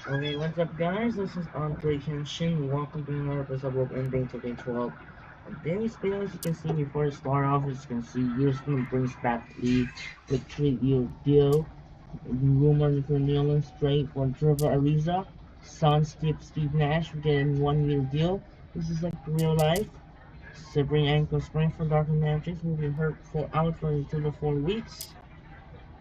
Okay, what's up guys? This is Andre Kenshin. Welcome to another episode of Ending 2012. On today's video, as you can see before the start off, as you can see, Houston brings back the 3-year deal. Rumors for Nealon straight for Trevor Ariza. Suns keep Steve Nash getting 1-year deal. This is like real life. Severing ankle sprain for Darko Mavericks will be hurt for out for 2 to 4 weeks.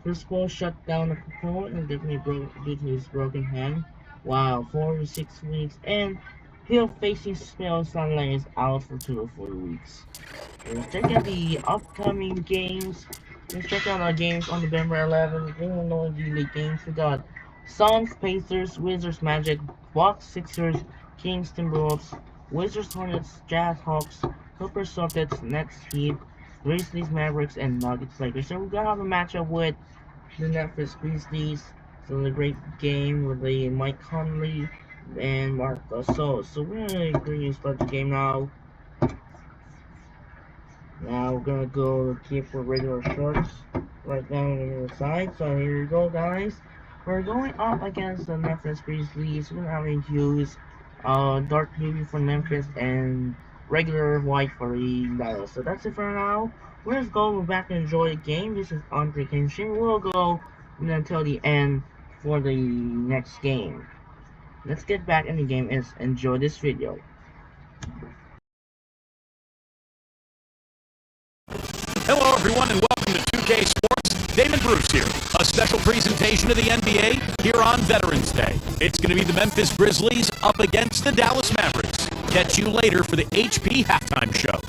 Frisco shut down the proponent and definitely broke due to his broken hand. Wow, 4 to 6 weeks, and Hill facing spell Sunlight is out for 2 to 4 weeks. Let's check out the upcoming games. Let's check out our games on November 11th. We don't know the league games. We got Suns, Pacers, Wizards, Magic, Bucks, Sixers, Kings, Timberwolves, Wizards, Hornets, Jazz, Hawks, Clippers, Celtics, Nets, Heat, Grizzlies, Mavericks, and Nuggets, Lakers. So we're gonna have a matchup with the Memphis Grizzlies. So a great game with the Mike Conley and Mark Gasol. So we're gonna start the game now. Now we're gonna go keep with regular shorts right down on the side. So here we go, guys. We're going up against the Memphis Grizzlies. We're having Hughes, dark blue for Memphis, and regular white for the Dallas. So that's it for now. Let's go back and enjoy the game. This is Andre Kenshin. We'll go until the end for the next game. Let's get back in the game and enjoy this video. Hello, everyone, and welcome to 2K Sports. Damon Bruce here. A special presentation of the NBA here on Veterans Day. It's going to be the Memphis Grizzlies up against the Dallas Mavericks. Catch you later for the HP halftime show.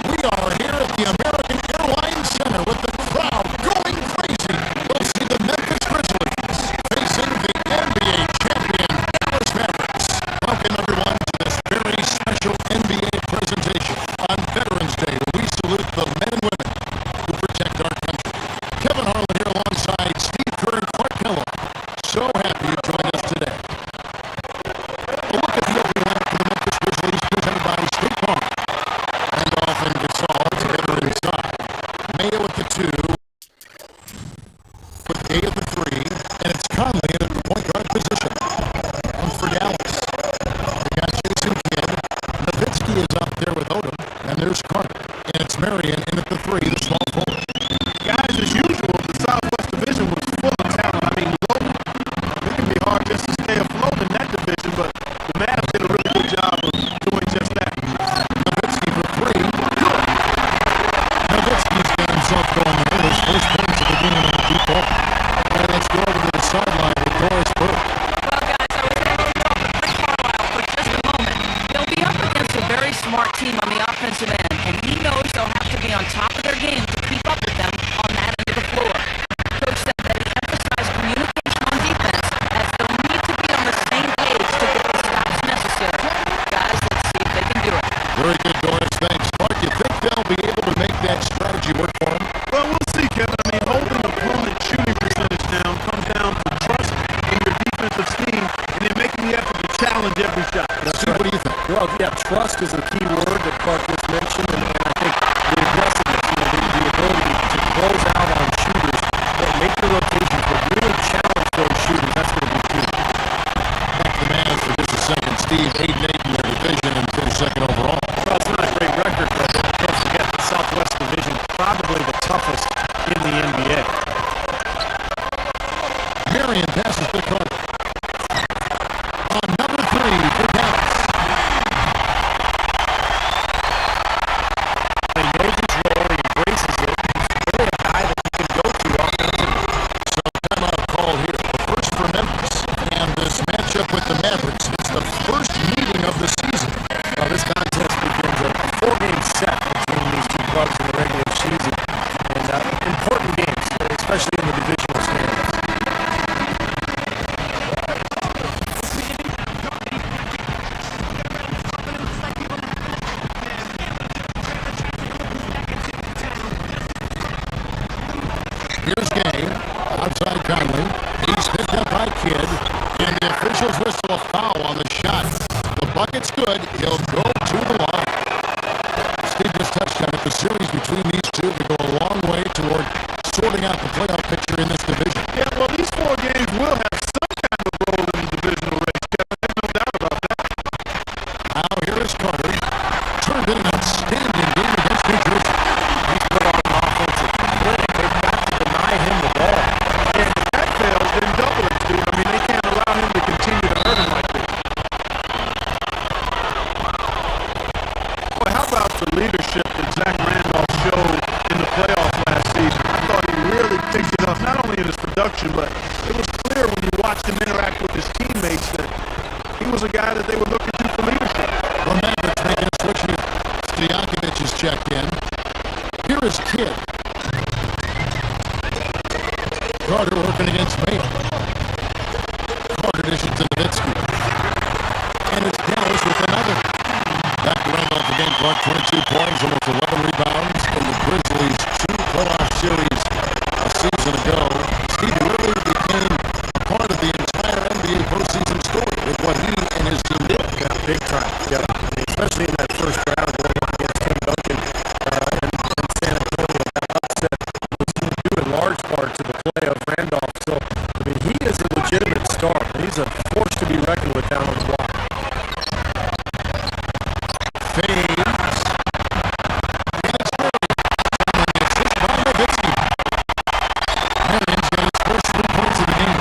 We are here at the American Airlines Center with the crowd going crazy. We'll see the Memphis Grizzlies facing the NBA champion Dallas Mavericks. Welcome everyone to this very special NBA presentation on Veterans Day. We salute the men and women who protect our country. Kevin Harlan here alongside Steve Kerr and Clark Kello. So happy you joined us today. A look at the opening line for the Memphis Grizzlies presented by State Farm. Randolph and Gasol together inside. Mayo at the 2, with Gay at the 3, and it's Conley in at the point guard position. One for Dallas. They got Jason Kidd. Nowitzki is out there with Odom, and there's Carter. And it's Marion in at the 3, the small forward. Guys, as usual, the Southwest Division was full of talent. I mean, it can be hard just to stay afloat in that division, but the Mavs did a really good job of doing just that. Nowitzki for 3. Good. Nowitzki's got himself going there. His first points of the game on the deep ball. And let's go over to the sideline with Doris Burke. Well, guys, I was able to get off of Chris Carlisle for just a moment. They'll be up against a very smart team on the offensive end, and he knows they'll have to be on top of their game to keep up with them on that end of the floor. Coach said that he emphasized communication on defense, as they'll need to be on the same page to get the stops necessary. Guys, let's see if they can do it. Very good, Doris. Thanks. Clark, you think they'll be able to make that strategy work for them? Well, we'll see, Kevin. I mean, holding opponent's shooting percentage down comes down to trust in your defensive scheme and then making the effort to challenge every shot. That's right. What do you think? Well, yeah, trust is a key word that Clark just mentioned, and I think the aggressiveness, the ability to close out on shooters, make the rotations, but really challenge those shooters. That's going to be key. Back to the Mavs for just a second. Steve, 8-8 in their division and finished second overall. Well, it's not a great record, but don't forget the Southwest Division, probably the toughest in the NBA. Marion passes to Carter. On number 3 for Dallas. He knows his role, he embraces it. He's really a guy that you can go to offensively. So timeout call here. The first for Memphis. And this matchup with the Mavericks. It's the first meeting of the season. Well, this contest begins a 4-game set between these two clubs in the regular season. And important games, especially in the divisional standings. Here's Gay. Outside Conley. He's picked up by Kidd. And the officials whistle a foul on the shot. The bucket's good. He'll go to the line. Steve just touched on it. The series between these two could go a long way toward sorting out the playoff picture production, but it was clear when you watched him interact with his teammates that he was a guy that they were looking to for leadership. The Mavericks making a switch here. Stojakovic is checked in. Here is Kidd. Carter working against Mayo. Carter dishes to Nowitzki. And it's Dallas with another. Back to Randolph again, Clark, 22 points, almost 11 rebounds. And the Grizzlies' 2 playoff series a season ago. Steve really became a part of the entire NBA postseason story with what he and his team did. Yeah, big time. Yeah, especially in that first round going up against Tim Duncan and San Antonio. That upset was due in large part to the play of Randolph. So, I mean, he is a legitimate star. He's a force to be reckoned with down on the block. Fades. And it's Murray. And it's his by Nowitzki. Marion's got his first 3 points of the game.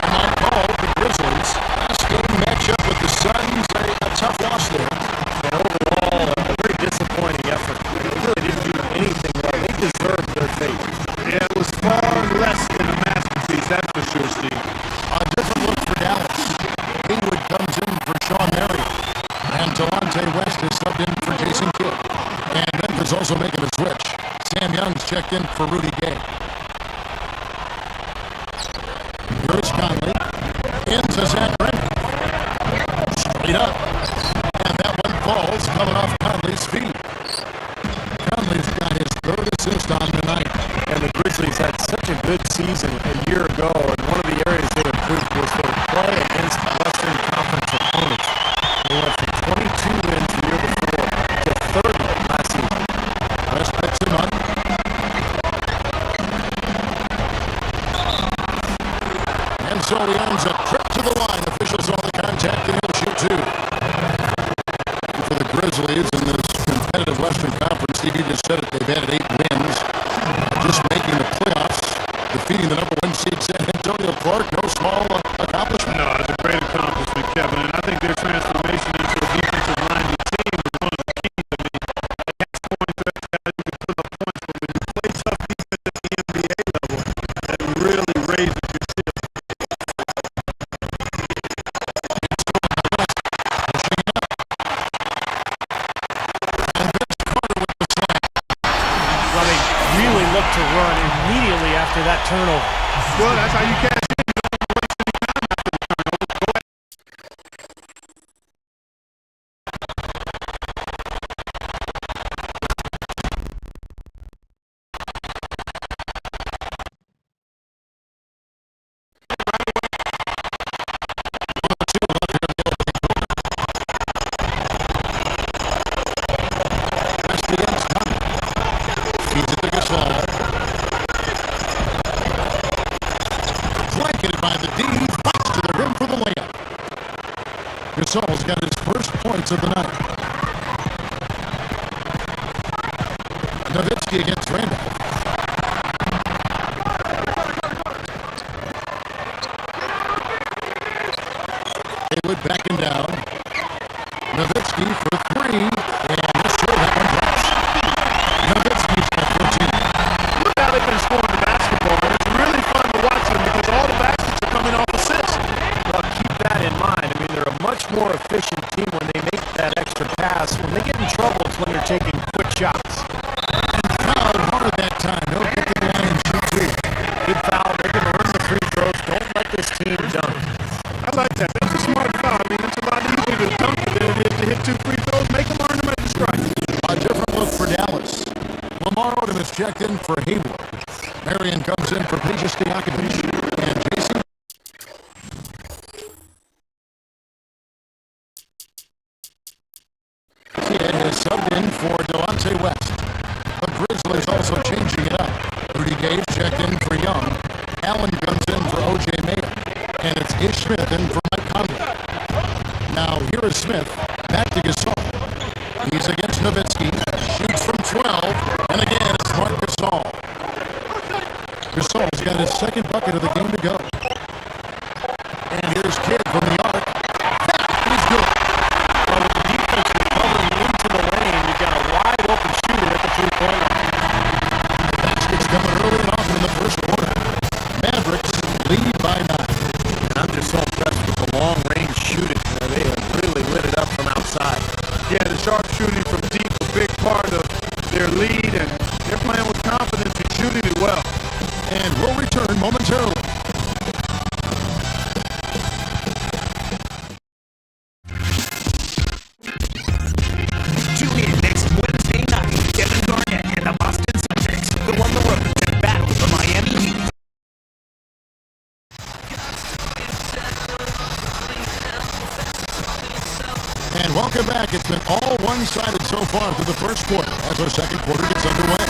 And on call, the Grizzlies. Last game matchup with the Suns, a tough loss there. And overall, a very disappointing effort. They really didn't do anything well. They deserved their fate. Yeah, it was far less than a masterpiece, that's for sure, Steve. A different look for Dallas. Haywood comes in for Sean Marion. And Delonte West is subbed in for Jason Kidd. And Memphis also making a switch. Sam Young's checked in for Rudy Gay. Here's Conley. Into Zach Randolph. Straight up. And that one falls coming off Conley's feet. Conley's got his 3rd assist on the night. And the Grizzlies had such a good season a year ago, and one of the areas they improved was their play against Western Conference opponents. They went from 22 wins the year before to 30 last season. West picks him up. And so he owns a trip to the line. Officials saw the contact and he'll shoot 2. And for the Grizzlies in this competitive Western Conference, Steve, you just said it, they've had 8 wins. Just making the playoffs, defeating the number 1 seed San Antonio. Clark, no small accomplishment. No, it's a great accomplishment, Kevin, and I think their transformation into a defensive-minded team was one of the keys. I mean, they have scoring threats, guys who can put up points, but when you play tough defense at the NBA level, that really raises your shift. Well, they really looked to run immediately after that turnover. Well, that's how you cash in. You don't waste any time after the turnover. Go ahead. West against Conley. Feeds it to Gasol. Blanketed by the D. Fights to the rim for the layup. Gasol's got his first points of the night. Nowitzki against Randolph. Haywood backing down. Nowitzki for 3. And he'll show that one drops. Nowitzki's got 14. Look how they've been scoring the basketball, and it's really fun to watch them because all the baskets are coming off assists. Well, keep that in mind. I mean, they're a much more efficient team when they make that extra pass. When they get in trouble, it's when they're taking quick shots. Fouled hard that time. He'll get to the line and shoot 2. Good foul. They can earn the free throws. Don't let this team dunk. I like that. That's a smart foul. I mean, it's a lot easier to dunk than it is to hit 2 free throws. Make them earn them at the strike. A different look for Dallas. Lamar Odom is checked in for Haywood. Marion comes in for Peja Stojakovic. And Jason Kidd is subbed in for Delonte West. The Grizzlies also changing it up. Rudy Gay checked in for Young. Allen comes in for O.J. Mayo. And it's Ish Smith in for Mike Conley. Now here is Smith. Back to Gasol. He's against Nowitzki. Shoots from 12. And again, it's Marc Gasol. Gasol's got his second bucket of the game to go. And here's Kidd from the arc. He's good. Well, with the defense recovering into the lane, you've got a wide open shooter at the three-point line. The basket's coming early and often in the first quarter. Maverick momentarily. Tune in next Wednesday night. Kevin Garnett and the Boston Celtics go on the road to battle the Miami Heat. And welcome back. It's been all one-sided so far through the first quarter as our second quarter gets underway.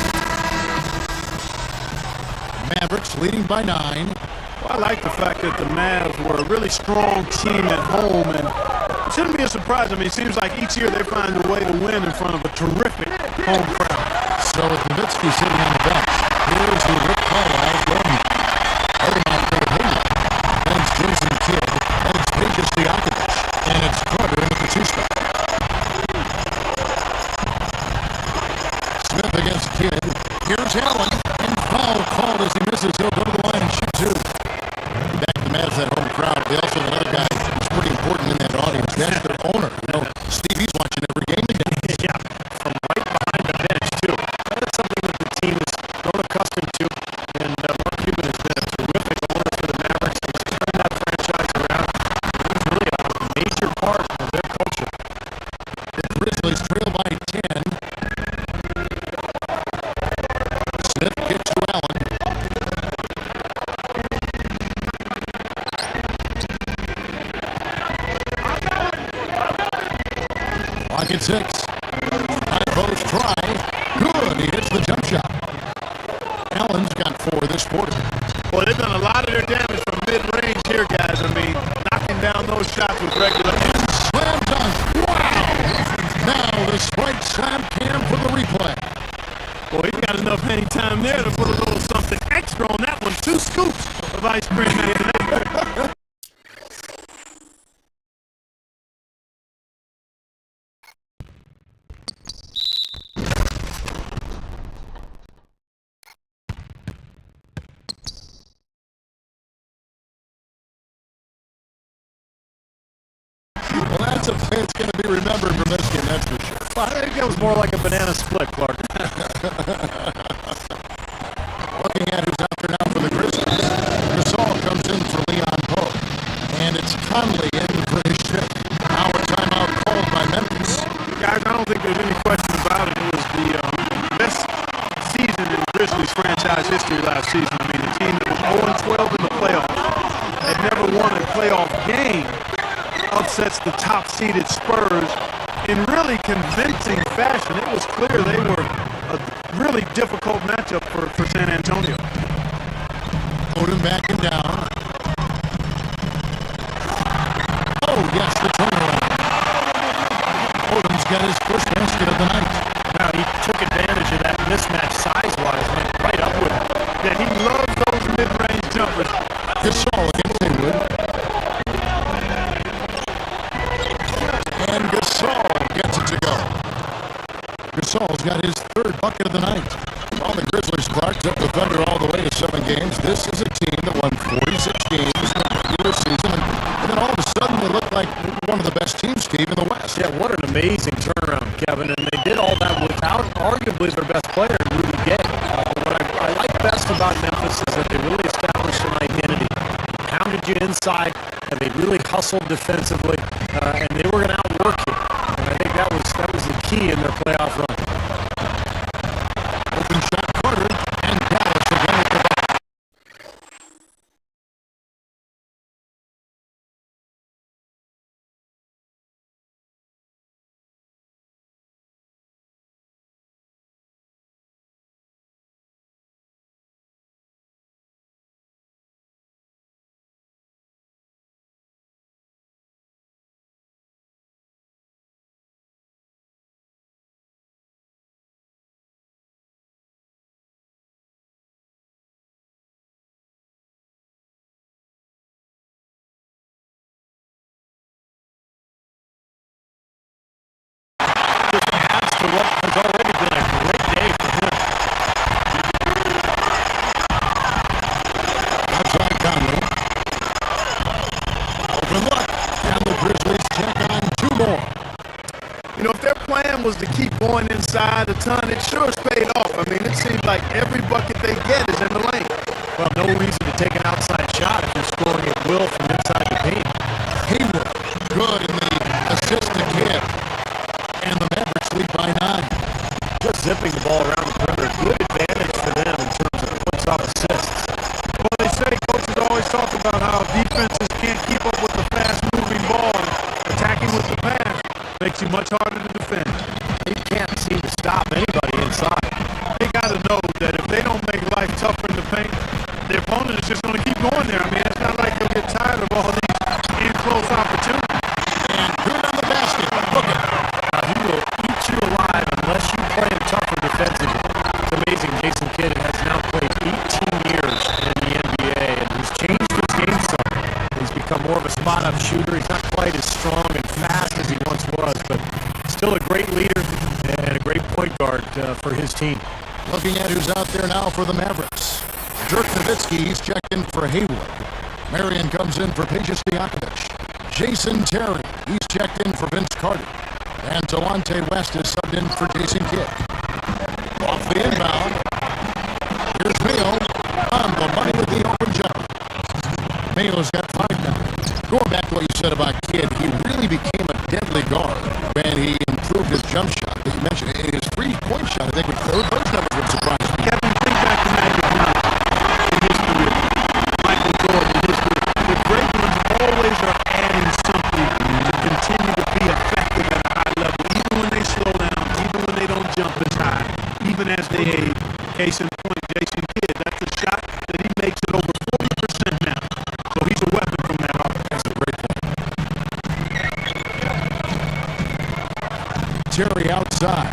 Mavericks leading by 9. Well, I like the fact that the Mavs were a really strong team at home, and it shouldn't be a surprise. I mean, it seems like each year they find a way to win in front of a terrific home crowd. So with Nowitzki sitting on the bench, here's the Rick Carlisle from Odomont Pennsylvania. Then it's Jason Kidd, and it's Pejas Stojakovic, and it's Carter in at the 2 spot. Smith against Kidd. Here's Allen, and foul called as he misses. He'll go to the line and shoot 2. Back to the Mavs, that home crowd. They also have another guy who's pretty important in that audience. That's their owner. You know, Stevie's watching every game today. Yeah, from right behind the bench, too. That's something that the team has grown accustomed to, and Mark Cuban has been a terrific owner for the Mavericks. He's turned that franchise around. He's really a major part of their culture. The Grizzlies trail by 10. Smith gets to Allen. Clock at 6. High post try. Good. He hits the jump shot. Allen's got 4 this quarter. Well, they've done a lot of their damage from mid-range here, guys. I mean, knocking down those shots with regular. Slam dunk. Wow. Now the Sprite slam cam for the replay. Well, he's got enough hang time there to put a little something extra on that one. 2 scoops of ice cream after that. Well, that's a play that's going to be remembered from this game, that's for sure. Well, I think that was more like a banana split, Clark. Looking at who's out there now for the Grizzlies. Gasol comes in for Leon Pope. And it's Conley in for his shift. Now a timeout called by Memphis. Guys, I don't think there's any question about it. It was the best season in Grizzlies franchise history last season. I mean, a team that was 0-12 in the playoffs, had never won a playoff game, upsets the top-seeded Spurs in really convincing fashion. It was clear they were a really difficult matchup for San Antonio. Odom backing down. Oh, yes, the turnaround. Odom's got his first basket of the night. Now, he took advantage of that mismatch size-wise, went right up with it. Yeah, he loves those mid-range jumpers. Gasol against Haywood. And Gasol gets it to go. Gasol's got his 3rd bucket of the night. All the Grizzlies, Clark, took the Thunder all the way to 7 games. This is a team that won 46 games in the regular season. And then all of a sudden, they look like one of the best teams, Steve, in the West. Yeah, what an amazing turnaround, Kevin. And they did all that without arguably their best player, Rudy Gay. What I like best about Memphis is that they really established an identity. They pounded you inside, and they really hustled defensively, and they were going to outwork you. And I think that was the key in their playoff run. Open shot, Carter, and Dallas again at the back. Adds to what has already been a great day for him. Outside Conley. Open look. And the Grizzlies check on 2 more. You know, if their plan was to keep going inside a ton, it sure has paid off. I mean, it seems like every bucket they get is in the lane. Well, no reason to take for his team. Looking at who's out there now for the Mavericks. Dirk Nowitzki, he's checked in for Haywood. Marion comes in for Peja Stojakovic. Jason Terry, he's checked in for Vince Carter. And Delonte West is subbed in for Jason Kidd. Off the inbound, here's Mayo on the money with the open jump. Mayo's got 5 now. Going back to what you said about Kidd, he really became a deadly guard when he improved his jump shot. You mentioned his 3-point shot. I think those numbers would surprise me. Kevin, think back to Magic Johnson in his career. Michael Jordan in his career. The great ones always are adding something to continue to be effective at a high level, even when they slow down, even when they don't jump as high, even as they age. Case in point, Jason Kidd, that's a shot that he makes it over 40% now. So he's a weapon from that offense. That's a great point. Terry outside.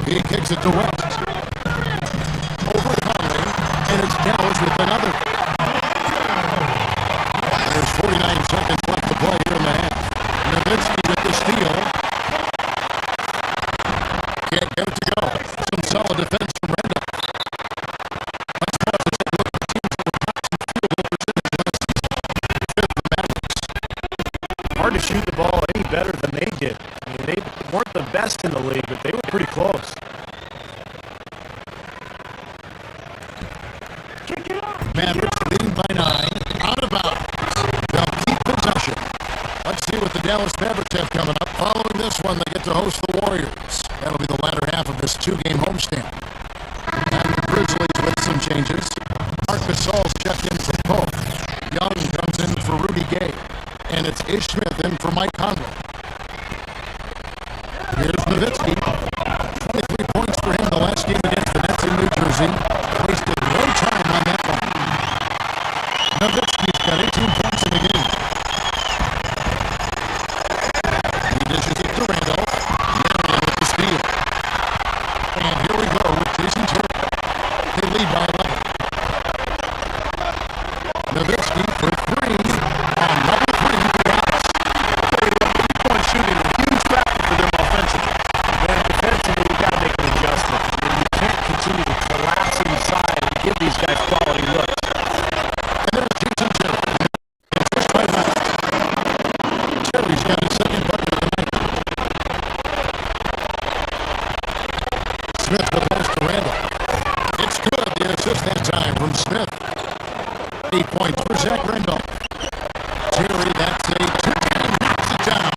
He kicks it to West. Over Conley, and it's Dallas with another. There's 49 seconds left to play here in the half. Nowitzki with the steal. Can't get it to go. Some solid defense from Randall. Let's pause and take a look at the teams that were tops in field goal percentage last season. Fifth, the Mavericks. Hard to shoot the ball any better than they did. I mean, they weren't the best in the league, but they were pretty close. Mavericks leading by 9. Out of bounds. They'll keep possession. Let's see what the Dallas Mavericks have coming up. Following this one, they get to host the Warriors. That'll be the latter half of this 2-game homestand. And the Grizzlies with some changes. Marc Gasol's checked in for Pope. Young comes in for Rudy Gay. And it's Ish Smith in for Mike Conley. Here's Nowitzki. 23 points for him the last game against the Nets in New Jersey. Wasted no time on that one. Nowitzki's got 18 points in the game. He dishes it to Randall. Marion with the steal. And here we go with Jason Terry. They lead by 11. Nowitzki for 3 on number 3 for Dallas. 3-point shooting, a huge factor for them offensively. Then defensively, you got to make an adjustment. You can't continue to collapse inside and give these guys quality looks. And there's Jason Terry. And pushed by West. Terry's got his second bucket of the night. Smith the pass to Randall. It's good. The assist that time from Smith. 8 points for Zach Randolph. Terry, that's a 2-time, knocks it down.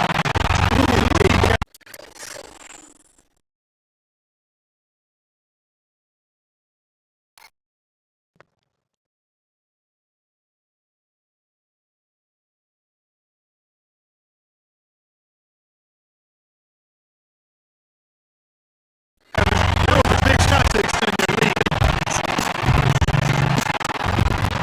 That was a big shot to extend their lead.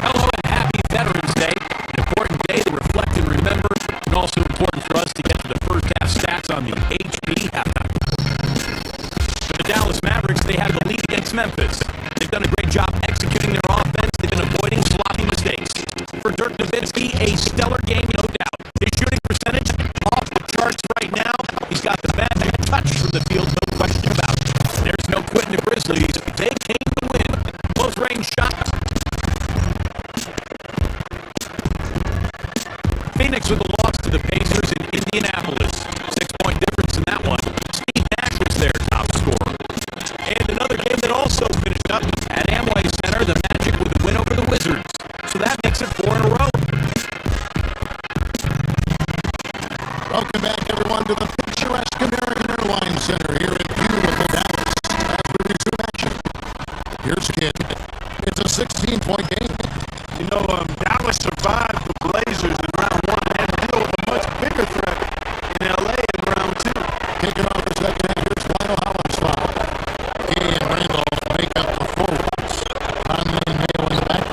Hello and happy Veterans Day. An important day to reflect and remember, and also important for us to get to the first half stats on the HP halftime. For the Dallas Mavericks, they have the lead against Memphis. They've done a great job executing their offense. They've been avoiding sloppy mistakes. For Dirk Nowitzki, a stellar game, no doubt. His shooting percentage off the charts right now. He's got the magic touch from the field, no question about it. There's no quitting the Grizzlies. They came to win. Close range shots. Phoenix with a loss to the Pacers in Indianapolis. 6-point difference in that one. Steve Nash was their top scorer. And another game that also finished up at Amway Center, the Magic with a win over the Wizards. So that makes it 4 in a row. Welcome back, everyone, to the picturesque American Airlines Center here in beautiful Dallas. As we resume action, here's Kidd. It's a 16-point game. You know, Dallas survived the Blazers in round 1 and had to deal with a much bigger threat in LA in round 2. Kicking off the second half, here's Lionel Hollins foul. Gay and Randolph make up the forwards. Conley and Mayo in the back.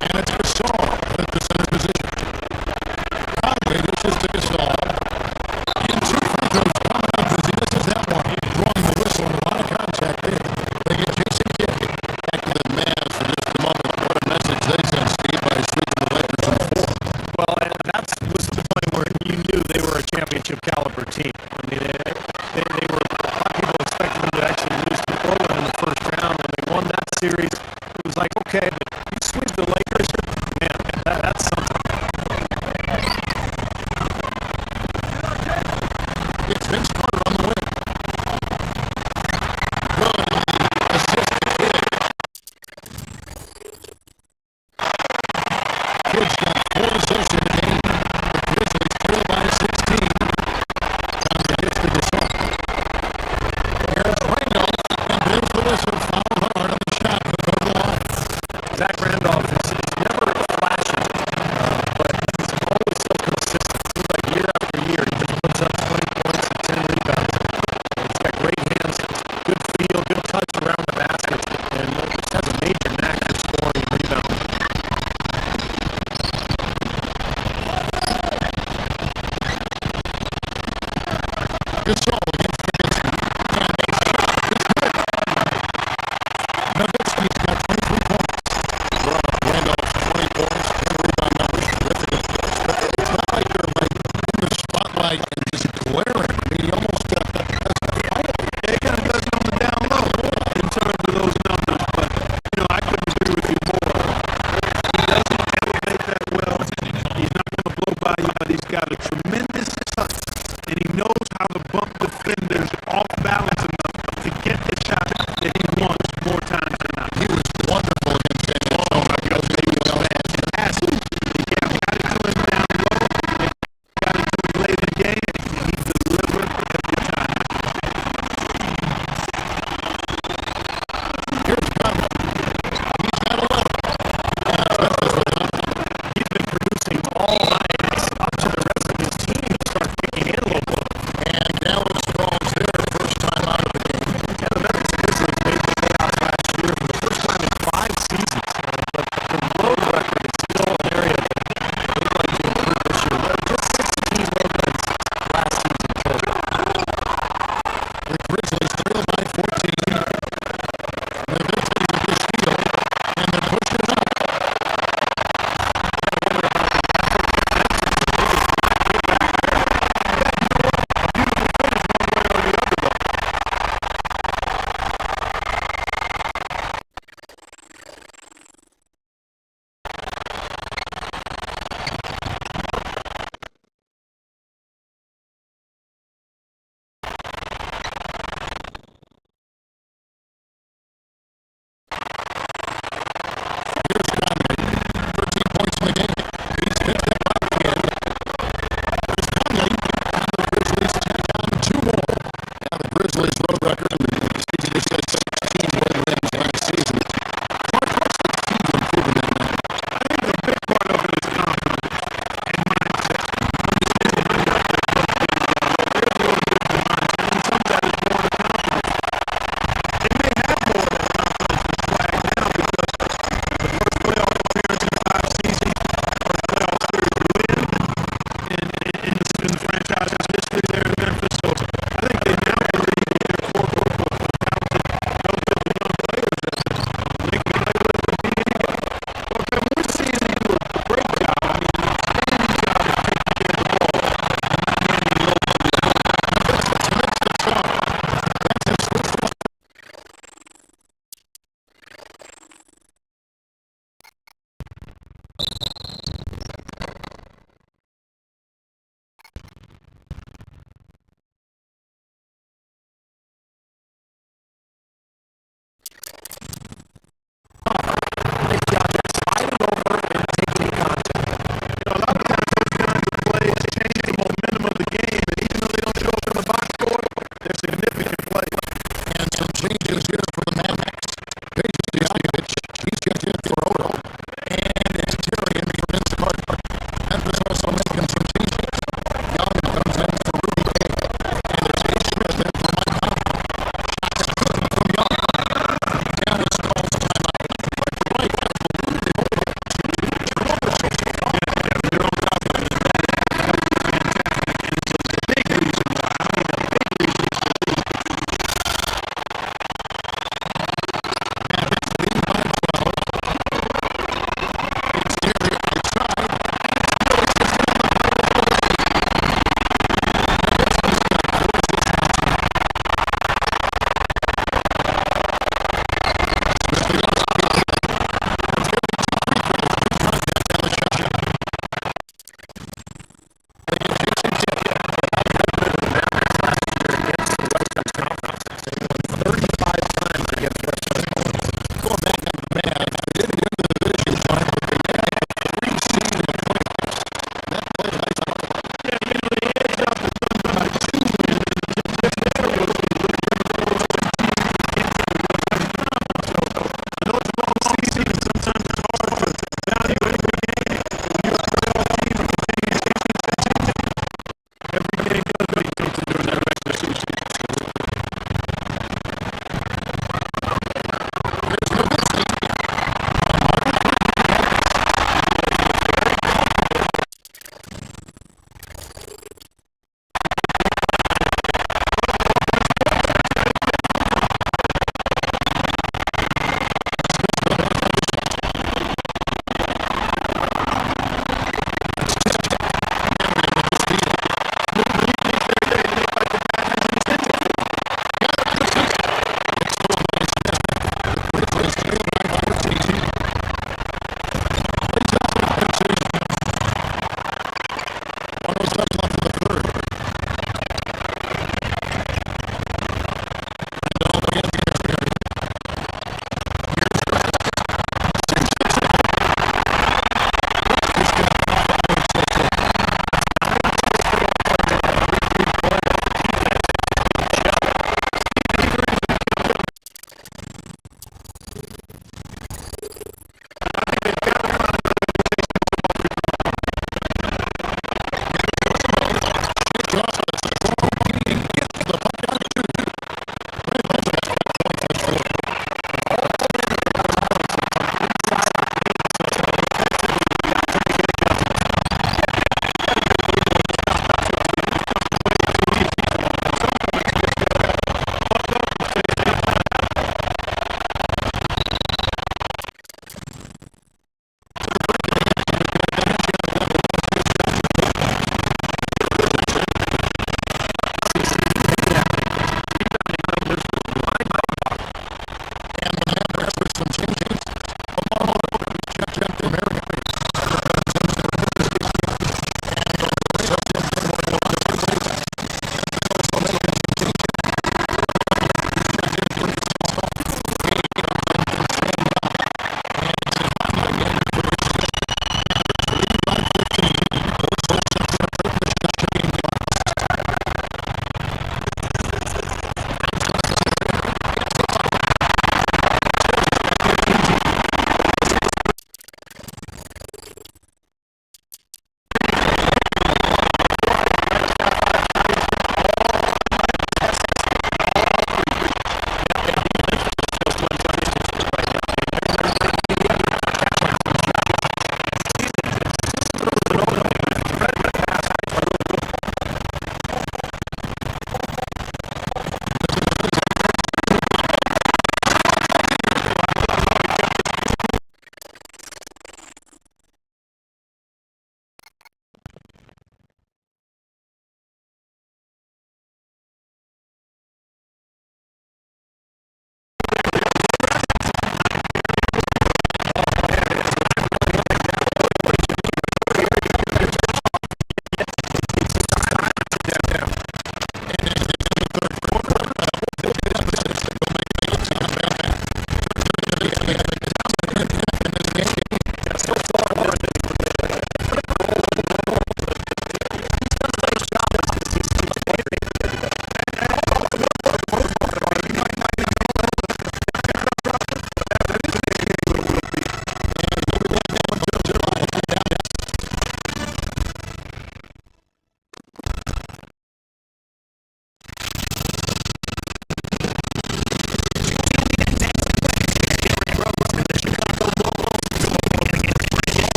And it's Gasol at the center position. Conley dishes to Gasol. And two free throws coming up as he misses that one. Drawing the whistle and a lot of contact there. They get Jason Kidd. Back to the Mavs for just a moment. What a message they sent, Steve, by sweeping the Lakers in 4. Well, and that was the play where you knew they were a championship caliber team. I mean, they were, a lot of people series. It was like, okay, but you sweep the Lakers, man, that's something. It's Vince Carter on the wing. Good on the assist to Kidd. Kidd's got 4 assists in the game. The Grizzlies trail by 16. Time to get to the shot. Here's Randolph, and there's the whistle. Foul hard on the shot to go to the line. Zach Randolph is never flashy, but he's always so consistent. Seems like year after year, he just puts up 20 points and 10 rebounds. He's got great hands, good feel, good touch around the basket, and just has a major knack for scoring and rebounding. Gasol against Nowitzki, and a shot is good. Nowitzki's got 23 points. Randolph's 20 points, 10 rebound numbers, terrific, of course. But it's not like they're like in the spotlight and just glaring. I mean, he almost has to fight it. It kind of does it on the down low in terms of those numbers, but I couldn't agree with you more. He doesn't elevate that well. He's not going to blow by you, but he's got a tremendous touch, and he knows how to bump defenders off balance enough to get the shot that he wants more times than not. He was wonderful against San Antonio. Oh my God, he was fantastic. He got it to him down low, and got it to him late in the game, and he delivered every time. Here's Conley. He's got 11. And Memphis with 9. He's been producing all night. It's up to the rest of his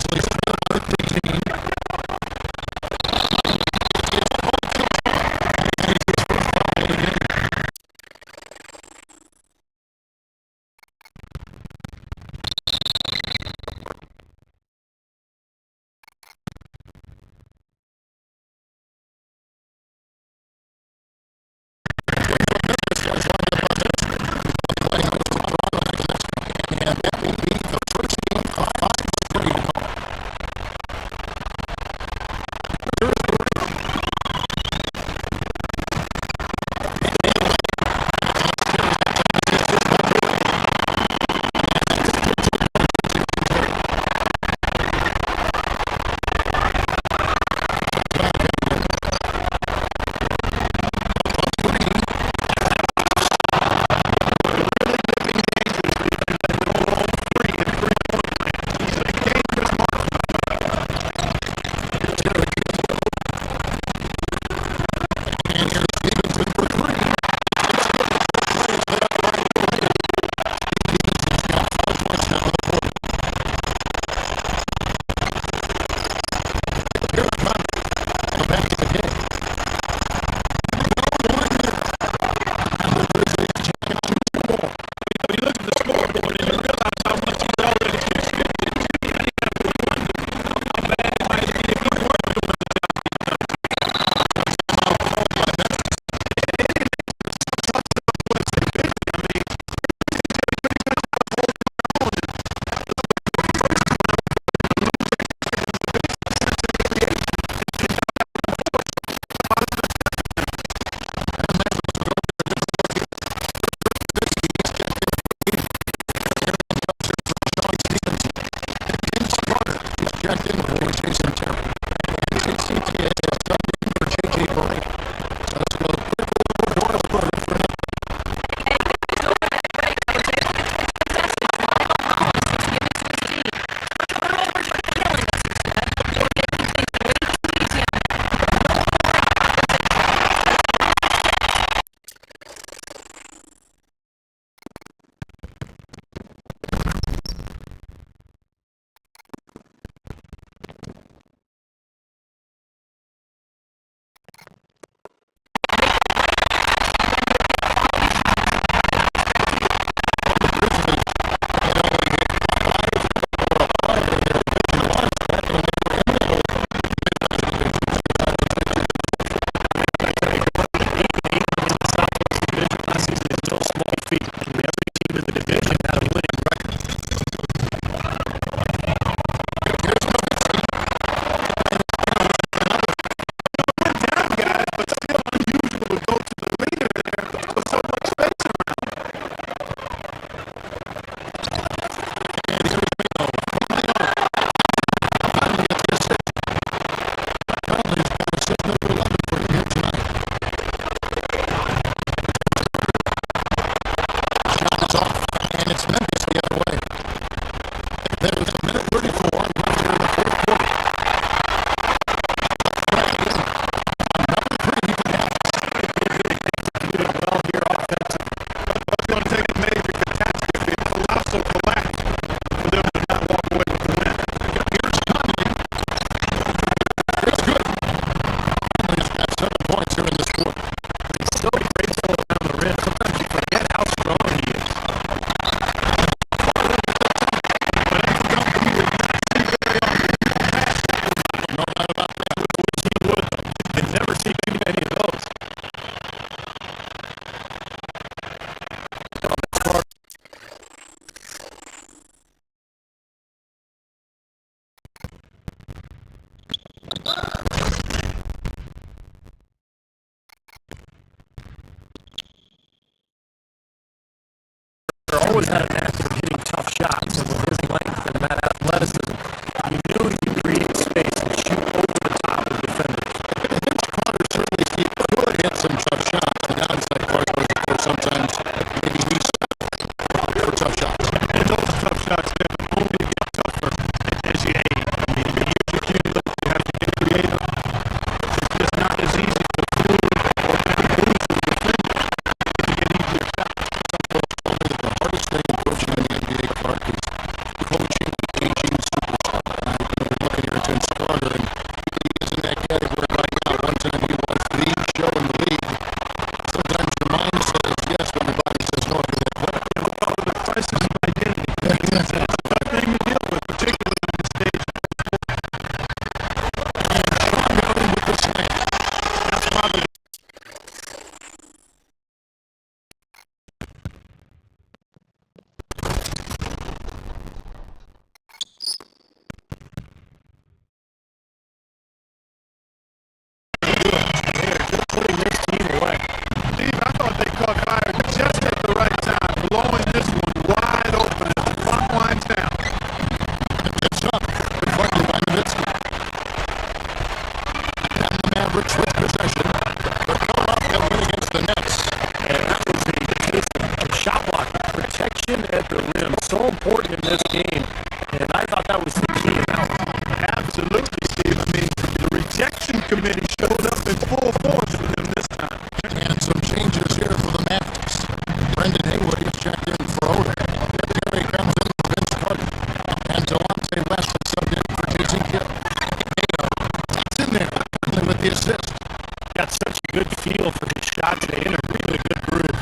Grizzlies trail by 13. Mavericks with possession. They're coming off that win against the Nets. And that was a case of shot blocking, protection at the rim. So important in this game. And I thought that was the key amount. Absolutely, Steve. I mean, the rejection committee showed up in full force for them this time. And some changes here for the Mavericks. Brendan Haywood is checked in for Oda. Terry comes in for Vince Carter. And Delonte West is subbed in for Jason Kidd. It's in there, only with the assist. Got such a good feel for his shots. They in a really good groove.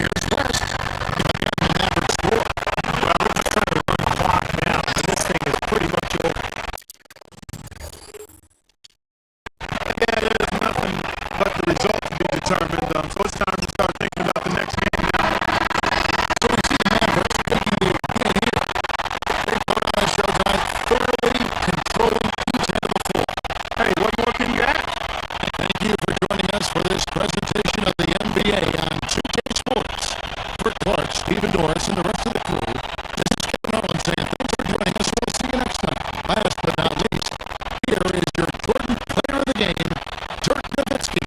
Here's West. Again, the Mavericks score. Well, we're just trying to run the clock now. And this thing is pretty much over. Yeah, there's nothing but the result to be determined. So it's time to start thinking about the next game now. So we see the Mavericks taking the win here. They put on a show tonight, thoroughly controlling each end of the floor. Hey, what more can you add? Thank you for joining us for this presentation of the NBA on 2K Sports. For Clark, Stephen Doris, and the rest of the crew, this is Kevin Owens saying thanks for joining us. We'll see you next time. Last but not least, here is your Jordan player of the game, Dirk Nowitzki.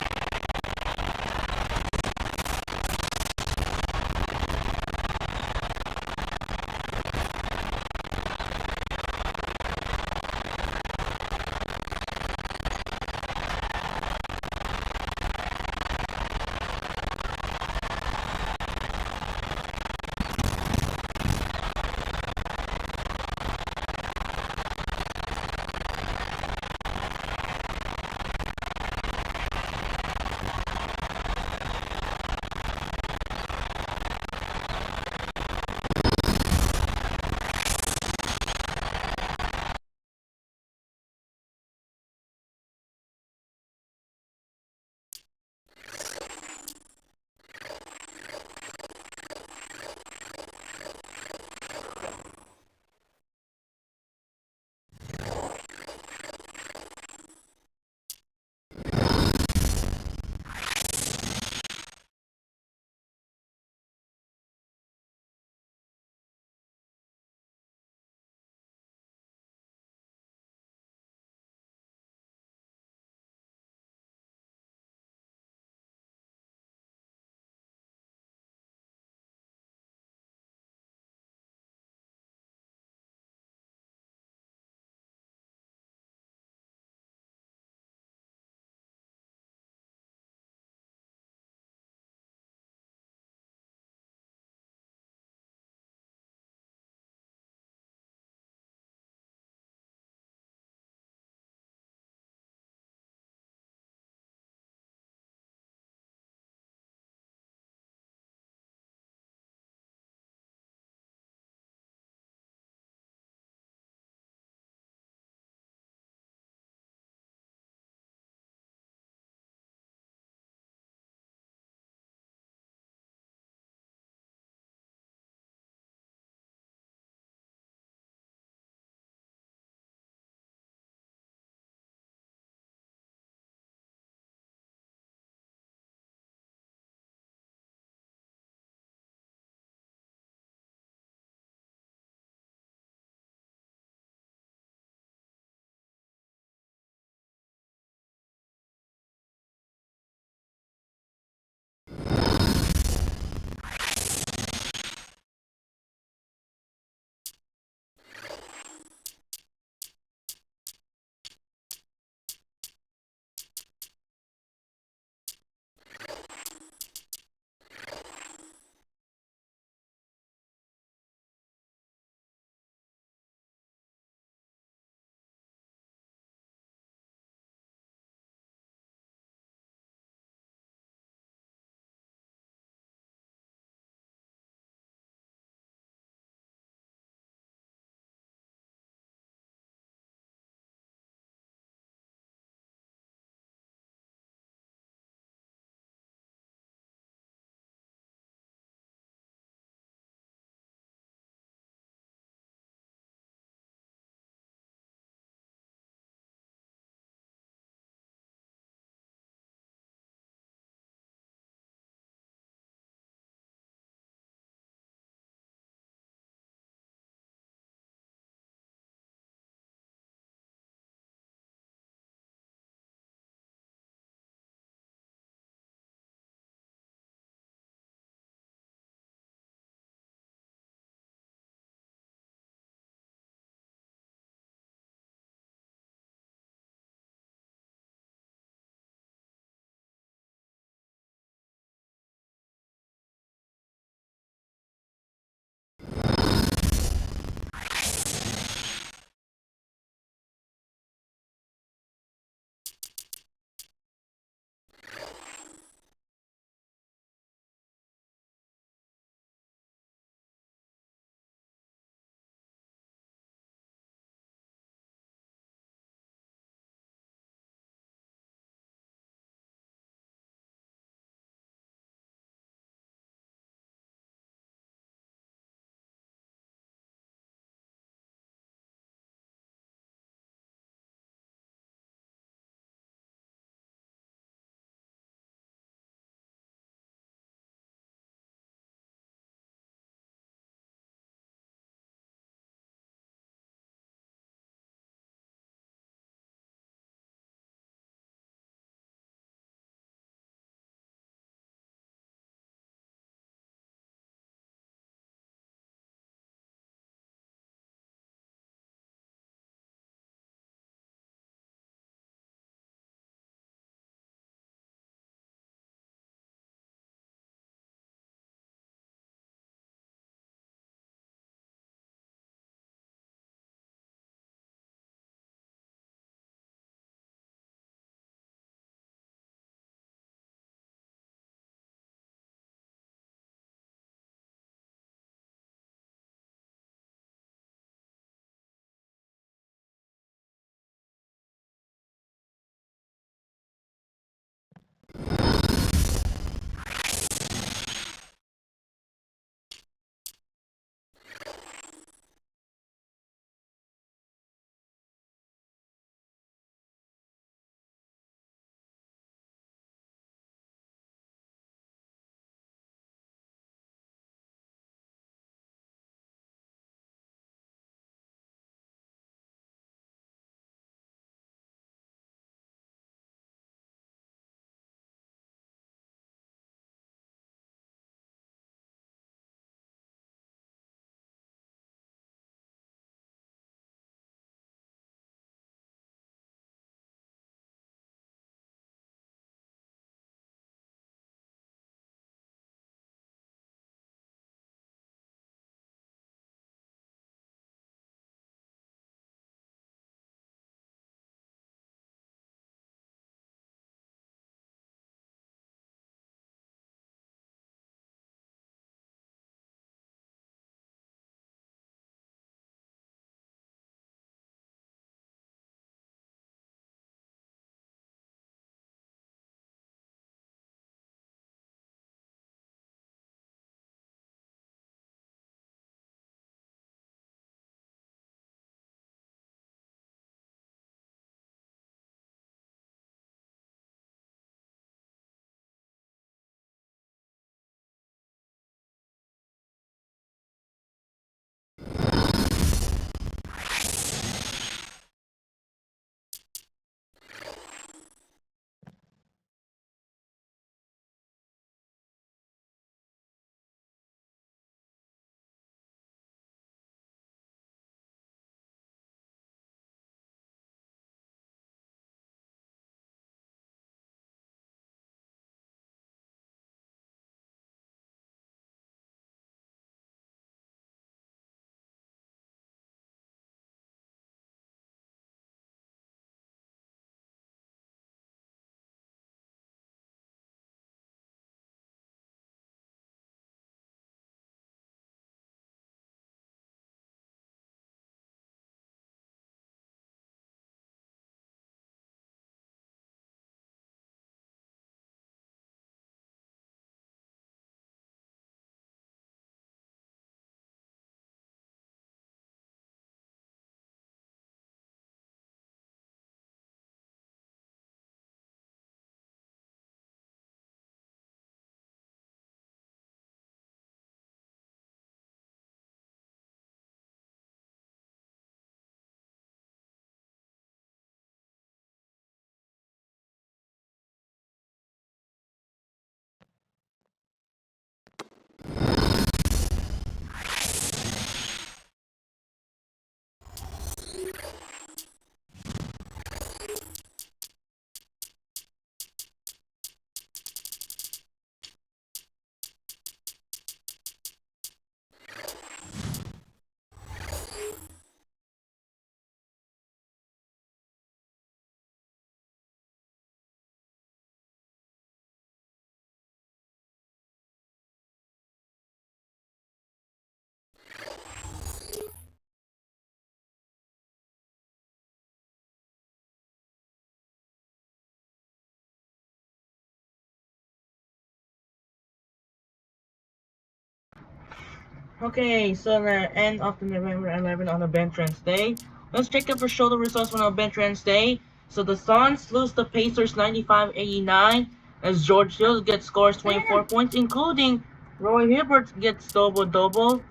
Okay, so the end of the November 11 on the Veterans Day. Let's check out for show the results on the Veterans Day. So the Suns lose the Pacers 95-89 as George Hill gets scores 24 points, including Roy Hibbert gets double-double.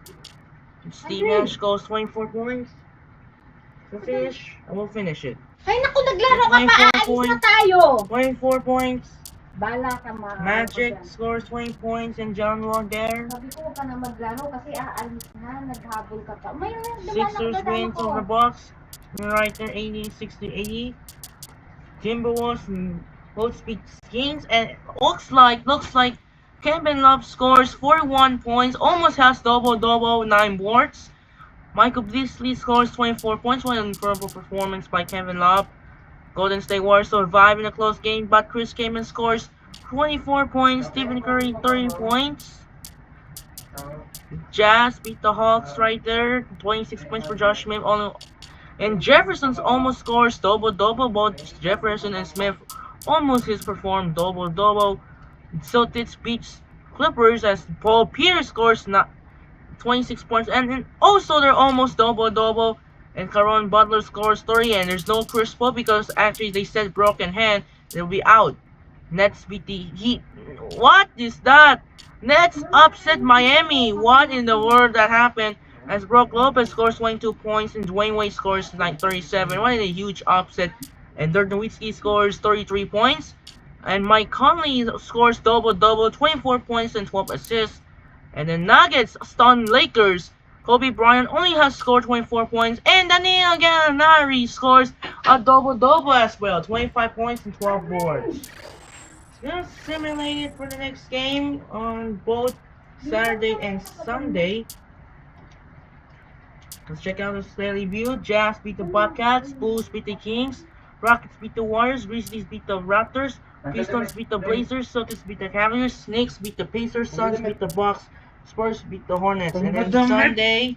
Steve Nash scores 24 points. To finish, I will finish it. Ay, naku, naglaro ka pa. Aalis na tayo. 24 points. Bala ka, Magic scores 20 points and John Wall there. Sabi ko, huwag ka na maglaro kasi aalis na. Naghabol ka pa. May Sixers wins over Bucks. Right there, 80-60-80. Timberwolves both beat Kings, and looks like Kevin Love scores 41 points, almost has double-double, 9 boards. Michael Beasley scores 24 points, what an incredible performance by Kevin Love. Golden State Warriors survive in a close game, but Chris Kaman scores 24 points, Stephen Curry 30 points. Jazz beat the Hawks right there, 26 points for Josh Smith. And Jefferson's almost scores double-double. Both Jefferson and Smith almost his performed double-double. Celtics beats Clippers as Paul Pierce scores 26 points. And also they're almost double-double. And Caron Butler scores 30. And there's no Chris Paul because actually they said broken hand. They'll be out. Nets beat the Heat. What is that? Nets upset Miami. What in the world that happened? As Brook Lopez scores 22 points and Dwayne Wade scores like 37. What a huge upset. And Dirk Nowitzki scores 33 points. And Mike Conley scores double-double, 24 points and 12 assists. And the Nuggets stun Lakers. Kobe Bryant only has scored 24 points. And Danilo Gallinari scores a double-double as well, 25 points and 12 boards. Gonna simulate it for the next game on both Saturday and Sunday. Let's check out the daily view. Jazz beat the Bobcats, Bulls beat the Kings, Rockets beat the Warriors, Grizzlies beat the Raptors, Pistons beat the Blazers, Celtics beat the Cavaliers, Snakes beat the Pacers, Suns beat the Bucks, Spurs beat the Hornets. And then Sunday,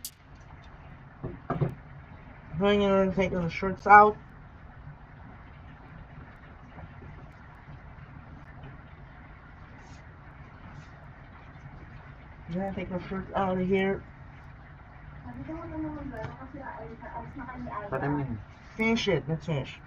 I'm gonna take the shirts out. I'm gonna take the shirts out of here. Finish it. Let's finish.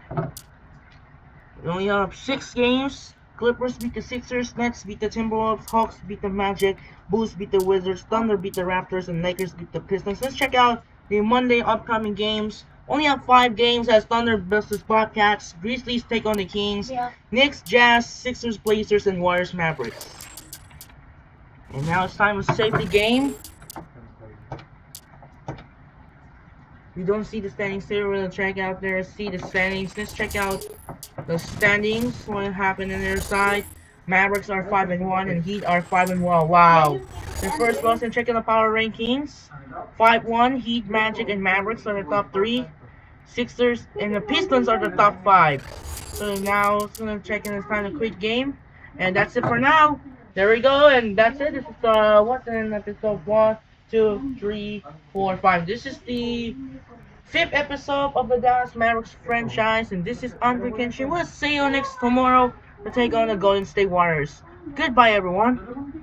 We only have 6 games. Clippers beat the Sixers, Nets beat the Timberwolves, Hawks beat the Magic, Bulls beat the Wizards, Thunder beat the Raptors, and Lakers beat the Pistons. Let's check out the Monday upcoming games. Only have 5 games as Thunder versus Bobcats, Grizzlies take on the Kings, Knicks, Jazz, Sixers, Blazers, and Warriors, Mavericks. And now it's time to save the game. We don't see the standings here. We'll check out there, see the standings. Let's check out the standings. What happened on their side. Mavericks are 5-1 and Heat are 5-1. Wow. The first loss and check out the power rankings. 5-1, Heat, Magic, and Mavericks are the top 3. Sixers and the Pistons are the top 5. So now it's gonna check in this kind of quick game. And that's it for now. There we go, and that's it. This is what's in episode 1, 2, 3, 4, 5. This is the 5th episode of the Dallas Mavericks franchise, and this is Andre Kenshin. We'll see you next tomorrow to take on the Golden State Warriors. Goodbye, everyone.